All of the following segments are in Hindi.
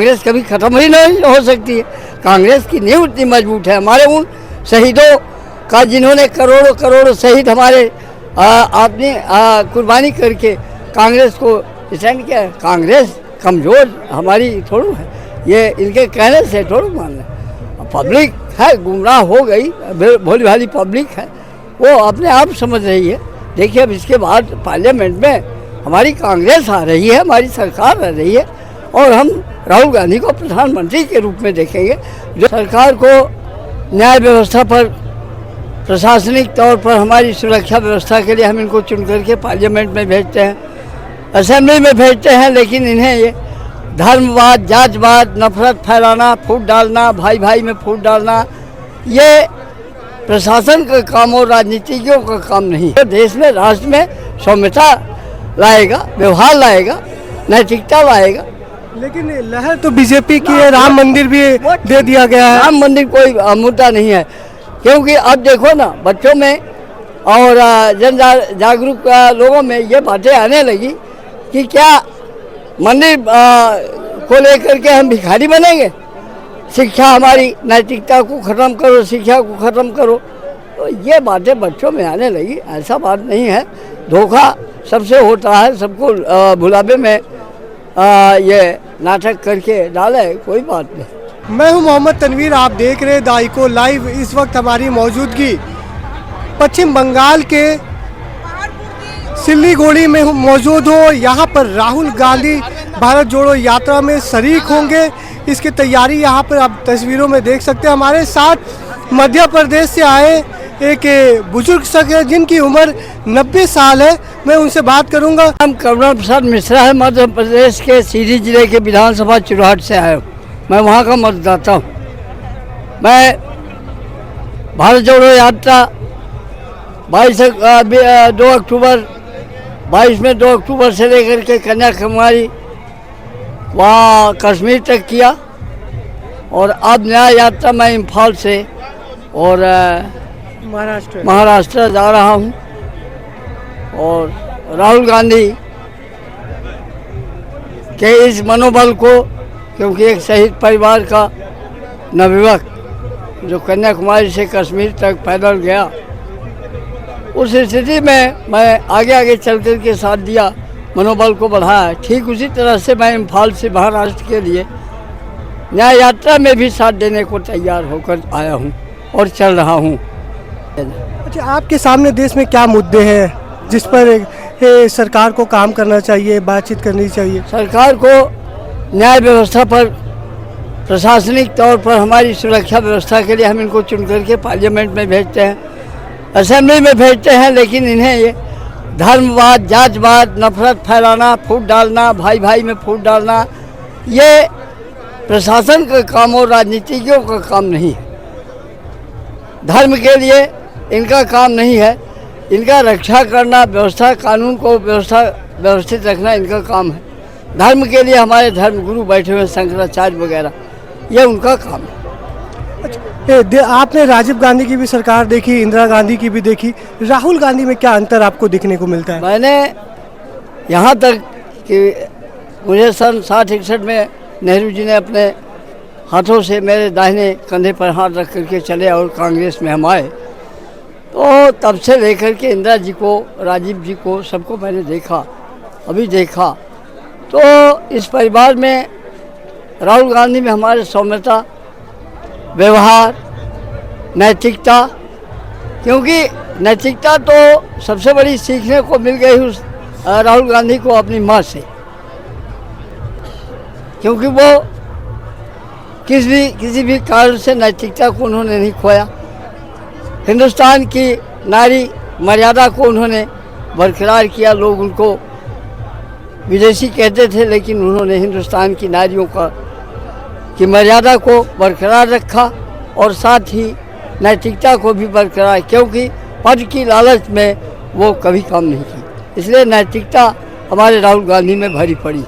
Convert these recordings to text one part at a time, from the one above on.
कांग्रेस कभी खत्म ही नहीं हो सकती है। कांग्रेस की नींव इतनी मजबूत है। हमारे उन शहीदों का जिन्होंने करोड़ों करोड़ों शहीद हमारे अपनी कुर्बानी करके कांग्रेस को स्टैंड किया। कांग्रेस कमज़ोर हमारी थोड़ा है, ये इनके कहने से थोड़ा मानना। पब्लिक है गुमराह हो गई, भोली भाली पब्लिक है, वो अपने आप समझ रही है। देखिए अब इसके बाद पार्लियामेंट में हमारी कांग्रेस आ रही है, हमारी सरकार आ रही है और हम राहुल गांधी को प्रधानमंत्री के रूप में देखेंगे। जो सरकार को न्याय व्यवस्था पर, प्रशासनिक तौर पर हमारी सुरक्षा व्यवस्था के लिए हम इनको चुन करके पार्लियामेंट में भेजते हैं, असेंबली में भेजते हैं, लेकिन इन्हें ये धर्मवाद, जातवाद, नफरत फैलाना, फूट डालना, भाई भाई में फूट डालना, ये प्रशासन का काम और राजनीतिज्ञों का काम नहीं है। देश में, राष्ट्र में सौम्यता लाएगा, व्यवहार लाएगा, नैतिकता लाएगा। लेकिन लहर तो बीजेपी की है, राम मंदिर भी दे दिया गया है। राम मंदिर कोई मुद्दा नहीं है, क्योंकि अब देखो ना बच्चों में और जन जागरूक लोगों में ये बातें आने लगी कि क्या मंदिर को लेकर के हम भिखारी बनेंगे। शिक्षा, हमारी नैतिकता को ख़त्म करो, शिक्षा को ख़त्म करो, तो ये बातें बच्चों में आने लगी। ऐसा बात नहीं है, धोखा सबसे होता है, सबको भुलावे में ये नाटक करके डाले, कोई बात नहीं। मैं हूं मोहम्मद तनवीर, आप देख रहे हैं द इको लाइव। इस वक्त हमारी मौजूदगी पश्चिम बंगाल के सिल्लीगुड़ी में मौजूद हो। यहाँ पर राहुल गांधी भारत जोड़ो यात्रा में शरीक होंगे, इसकी तैयारी यहाँ पर आप तस्वीरों में देख सकते हैं। हमारे साथ मध्य प्रदेश से आए एक बुजुर्ग शख्स है जिनकी उम्र 90 साल है, मैं उनसे बात करूंगा। हम करुणा प्रसाद मिश्रा है, मध्य प्रदेश के सीधी जिले के विधानसभा चुराहट से आया हूँ। मैं वहाँ का मतदाता हूँ। मैं भारत जोड़ो यात्रा 2 अक्टूबर 2 अक्टूबर से लेकर के कन्याकुमारी वहाँ कश्मीर तक किया, और अब नया यात्रा मैं इम्फाल से और महाराष्ट्र जा रहा हूँ। और राहुल गांधी के इस मनोबल को, क्योंकि एक शहीद परिवार का नवयुवक जो कन्याकुमारी से कश्मीर तक पैदल गया, उस स्थिति में मैं आगे आगे चल कर के साथ दिया, मनोबल को बढ़ाया। ठीक उसी तरह से मैं इम्फाल से महाराष्ट्र के लिए न्याय यात्रा में भी साथ देने को तैयार होकर आया हूँ और चल रहा हूँ। अच्छा, आपके सामने देश में क्या मुद्दे हैं जिस पर सरकार को काम करना चाहिए, बातचीत करनी चाहिए? सरकार को न्याय व्यवस्था पर, प्रशासनिक तौर पर हमारी सुरक्षा व्यवस्था के लिए हम इनको चुन करके पार्लियामेंट में भेजते हैं, असेंबली में भेजते हैं, लेकिन इन्हें ये धर्मवाद, जातवाद, नफरत फैलाना, फूट डालना, भाई भाई में फूट डालना, ये प्रशासन का काम और राजनीतिज्ञों का काम नहीं है। धर्म के लिए इनका काम नहीं है, इनका रक्षा करना, व्यवस्था कानून को व्यवस्थित रखना इनका काम है। धर्म के लिए हमारे धर्मगुरु बैठे हुए शंकराचार्य वगैरह, ये उनका काम है। आपने राजीव गांधी की भी सरकार देखी, इंदिरा गांधी की भी देखी, राहुल गांधी में क्या अंतर आपको दिखने को मिलता है? मैंने यहाँ तक कि मुझे सन 60-61 में नेहरू जी ने अपने हाथों से मेरे दाहिने कंधे पर हाथ रख करके चले और कांग्रेस में हम आए, तो तब से लेकर के इंदिरा जी को, राजीव जी को, सबको मैंने देखा, अभी देखा। तो इस परिवार में राहुल गांधी में हमारे सौम्यता, व्यवहार, नैतिकता, क्योंकि नैतिकता तो सबसे बड़ी सीखने को मिल गई उस राहुल गांधी को अपनी माँ से, क्योंकि वो किसी भी कारण से नैतिकता को उन्होंने नहीं खोया। हिंदुस्तान की नारी मर्यादा को उन्होंने बरकरार किया। लोग उनको विदेशी कहते थे, लेकिन उन्होंने हिंदुस्तान की नारियों की मर्यादा को बरकरार रखा और साथ ही नैतिकता को भी बरकरार, क्योंकि पद की लालच में वो कभी काम नहीं की। इसलिए नैतिकता हमारे राहुल गांधी में भरी पड़ी।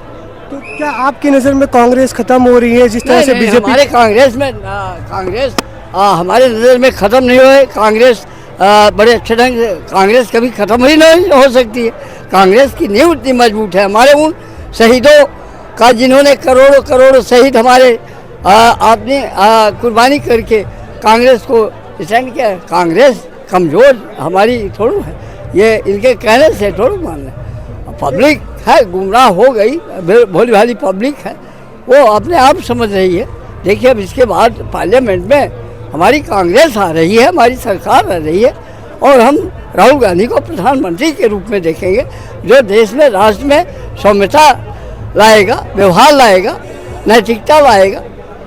तो क्या आपकी नज़र में कांग्रेस खत्म हो रही है जिस तरह से बीजेपी? हमारे कांग्रेस हमारे नज़र में ख़त्म नहीं हुए। कांग्रेस बड़े अच्छे ढंग से, कांग्रेस कभी ख़त्म ही नहीं हो सकती है। कांग्रेस की नींव इतनी मजबूत है। हमारे उन शहीदों का जिन्होंने करोड़ों करोड़ों शहीद हमारे आपने कुर्बानी करके कांग्रेस को स्टैंड किया है। कांग्रेस कमज़ोर हमारी थोड़ा है, ये इनके कहने से थोड़ा मान लें। पब्लिक है गुमराह हो गई, भोली भाली पब्लिक है, वो अपने आप समझ रही है। देखिए अब इसके बाद पार्लियामेंट में हमारी कांग्रेस आ रही है, हमारी सरकार आ रही है और हम राहुल गांधी को प्रधानमंत्री के रूप में देखेंगे, जो देश में राष्ट्र में सौम्यता लाएगा, व्यवहार लाएगा, नैतिकता लाएगा।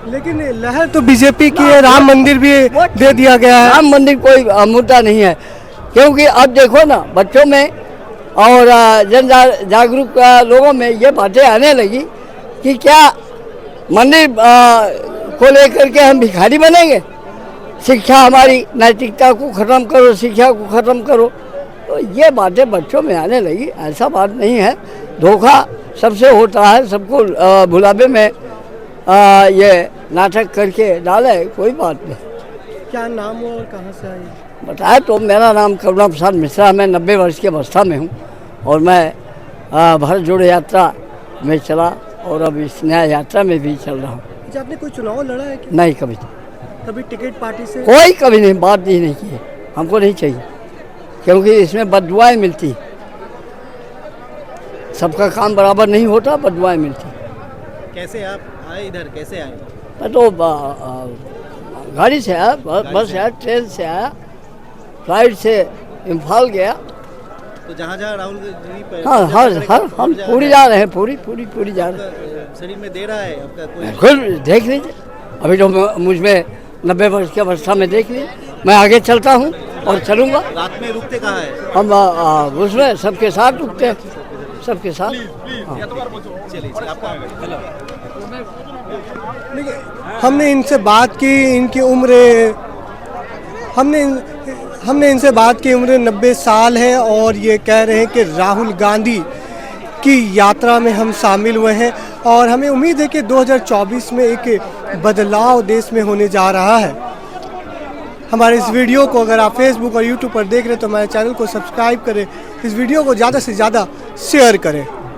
लेकिन लहर तो बीजेपी की है, राम मंदिर भी दे दिया गया है। राम मंदिर कोई मुद्दा नहीं है, क्योंकि अब देखो ना बच्चों में और जागरूक लोगों में ये बातें आने लगी कि क्या मंदिर को लेकर के हम भिखारी बनेंगे। शिक्षा हमारी नैतिकता को ख़त्म करो, शिक्षा को ख़त्म करो, तो ये बातें बच्चों में आने लगी। ऐसा बात नहीं है, धोखा सबसे होता है, सबको भुलावे में ये नाटक करके डाले, कोई बात नहीं। क्या नाम हो और कहाँ से आए? बताया तो, मेरा नाम करुणा प्रसाद मिश्रा, मैं 90 वर्ष की अवस्था में हूँ और मैं भारत जोड़ो यात्रा में चला और अब इस न्याय यात्रा में भी चल रहा हूँ। अच्छा, आपने कोई चुनाव लड़ा है कि नहीं, कभी कभी टिकट पार्टी से? कोई कभी नहीं, बात ही नहीं की है, हमको नहीं चाहिए, क्योंकि इसमें बददुआएं मिलती, सबका काम बराबर नहीं होता, बददुआएं मिलती। कैसे आप आए इधर, कैसे आए? मैं तो गाड़ी से आया, बस आया, ट्रेन से आया, फ्लाइट से इम्फाल गया। तो जहाँ जहाँ राहुल जी हाँ हर हम पूरी जा रहे हैं, पूरी जा रहे हैं। शरीर में दे रहा है आपका कोई? बिल्कुल, देख लीजिए, अभी तो मुझ में 90 वर्ष की अवस्था में देख लीजिए, मैं आगे चलता हूँ और चलूँगा। रात में रुकते कहाँ है? हम उसमें सबके साथ रुकते हैं, सबके साथ। देखिए, हमने इनसे बात की, इनकी उम्र हमने इनसे बात की, उम्र 90 साल है और ये कह रहे हैं कि राहुल गांधी की यात्रा में हम शामिल हुए हैं और हमें उम्मीद है कि 2024 में एक बदलाव देश में होने जा रहा है। हमारे इस वीडियो को अगर आप फेसबुक और यूट्यूब पर देख रहे हैं तो हमारे चैनल को सब्सक्राइब करें, इस वीडियो को ज़्यादा से ज़्यादा शेयर करें।